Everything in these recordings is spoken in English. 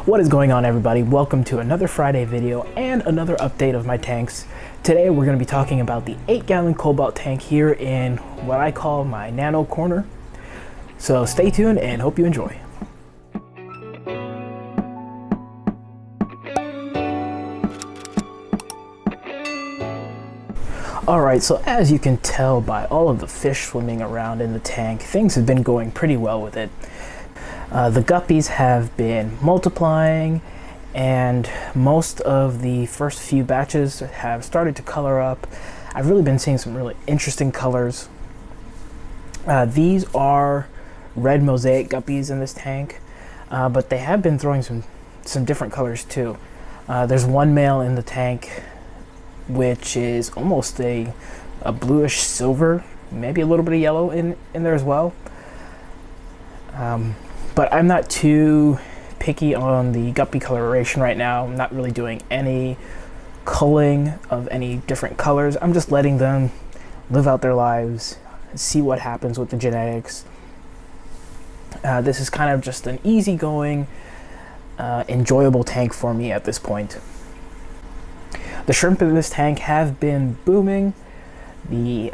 What is going on, everybody? Welcome to another Friday video and another update of my tanks. Today we're going to be talking about the 8-gallon Cobalt tank here in what I call my nano corner. So stay tuned and hope you enjoy. Alright, so as you can tell by all of the fish swimming around in the tank, things have been going pretty well with it. The guppies have been multiplying, and most of the first few batches have started to color up. I've really been seeing some really interesting colors. These are red Mosaic Guppies in this tank, but they have been throwing some different colors too. There's one male in the tank which is almost a bluish silver, maybe a little bit of yellow in there as well. But I'm not too picky on the guppy coloration right now. I'm not really doing any culling of any different colors. I'm just letting them live out their lives, see what happens with the genetics. This is kind of just an easygoing, enjoyable tank for me at this point. The shrimp in this tank have been booming. The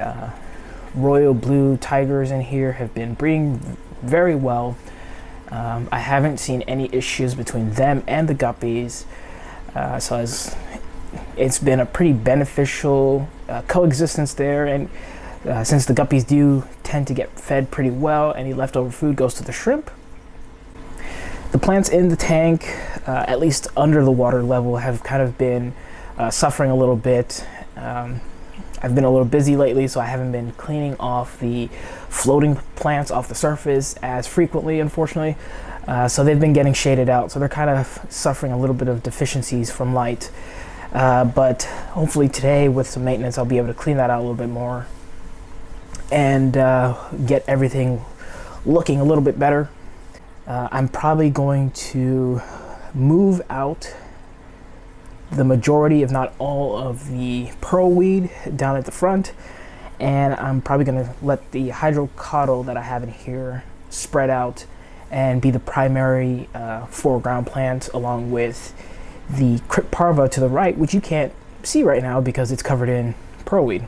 royal blue tigers in here have been breeding very well. I haven't seen any issues between them and the guppies, so it's been a pretty beneficial coexistence there. And since the guppies do tend to get fed pretty well, any leftover food goes to the shrimp. The plants in the tank, at least under the water level, have kind of been suffering a little bit. I've been a little busy lately, so I haven't been cleaning off the floating plants off the surface as frequently, unfortunately. So they've been getting shaded out, so they're kind of suffering a little bit of deficiencies from light. But hopefully today, with some maintenance, I'll be able to clean that out a little bit more and get everything looking a little bit better. I'm probably going to move out the majority, if not all, of the pearl weed down at the front, and I'm probably going to let the hydrocotyl that I have in here spread out and be the primary foreground plant, along with the crypt parva to the right, which you can't see right now because it's covered in pearl weed.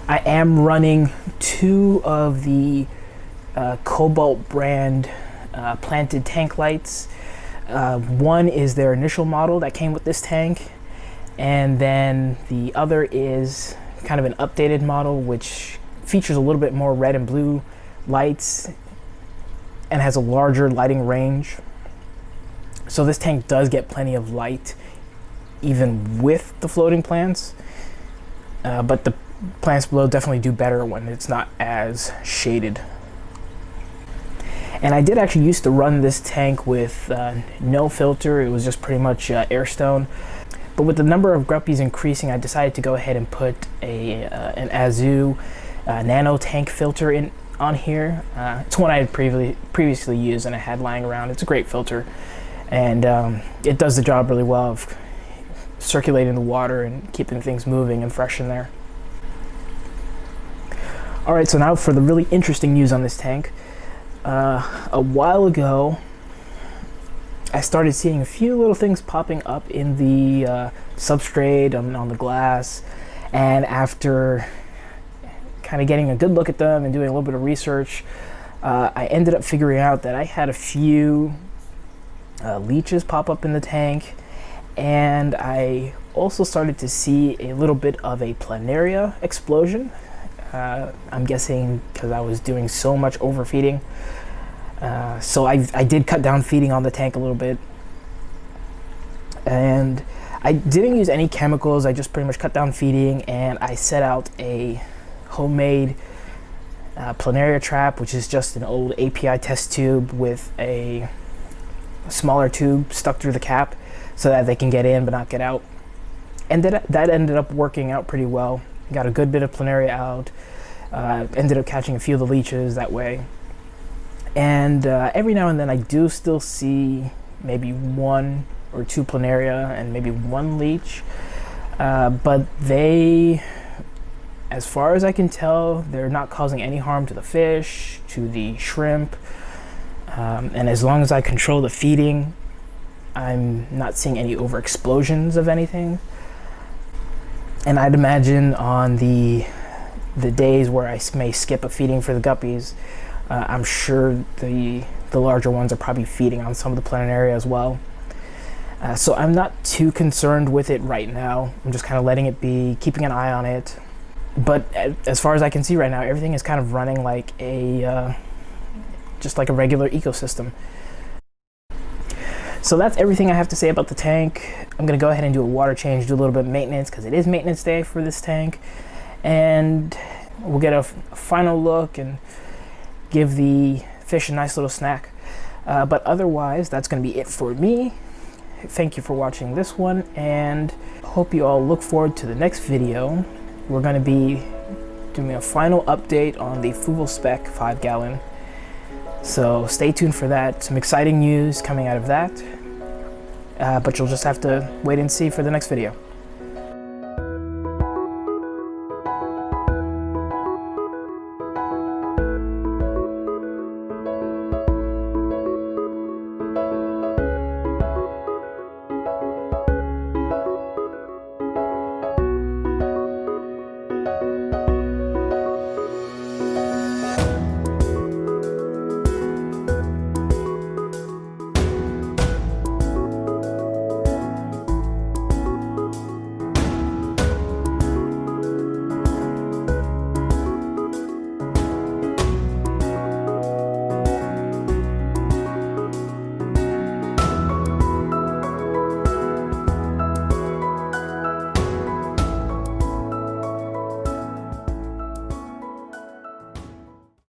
I am running 2 of the Cobalt brand planted tank lights. One is their initial model that came with this tank, and then the other is kind of an updated model which features a little bit more red and blue lights and has a larger lighting range. So this tank does get plenty of light even with the floating plants, but the plants below definitely do better when it's not as shaded. And I did actually used to run this tank with no filter. It was just pretty much airstone. But with the number of guppies increasing, I decided to go ahead and put an Azu nano tank filter on here. It's one I had previously used and I had lying around. It's a great filter, and it does the job really well of circulating the water and keeping things moving and fresh in there. Alright, so now for the really interesting news on this tank. A while ago, I started seeing a few little things popping up in the substrate on the glass, and after kind of getting a good look at them and doing a little bit of research, I ended up figuring out that I had a few leeches pop up in the tank, and I also started to see a little bit of a Planaria explosion. I'm guessing because I was doing so much overfeeding. So I did cut down feeding on the tank a little bit. And I didn't use any chemicals. I just pretty much cut down feeding, and I set out a homemade Planaria trap, which is just an old API test tube with a smaller tube stuck through the cap so that they can get in but not get out. And that ended up working out pretty well. Got a good bit of Planaria out. Ended up catching a few of the leeches that way. And every now and then I do still see maybe 1 or 2 Planaria and maybe 1 leech. But they, as far as I can tell, they're not causing any harm to the fish, to the shrimp. And as long as I control the feeding, I'm not seeing any over explosions of anything. And I'd imagine on the days where I may skip a feeding for the guppies, I'm sure the larger ones are probably feeding on some of the Planaria as well. So I'm not too concerned with it right now. I'm just kind of letting it be, keeping an eye on it. But as far as I can see right now, everything is kind of running like just like a regular ecosystem. So that's everything I have to say about the tank. I'm gonna go ahead and do a water change, do a little bit of maintenance, because it is maintenance day for this tank. And we'll get a final look and give the fish a nice little snack. But otherwise, that's gonna be it for me. Thank you for watching this one, and hope you all look forward to the next video. We're gonna be doing a final update on the Fuval Spec 5-gallon. So stay tuned for that. Some exciting news coming out of that. But you'll just have to wait and see for the next video.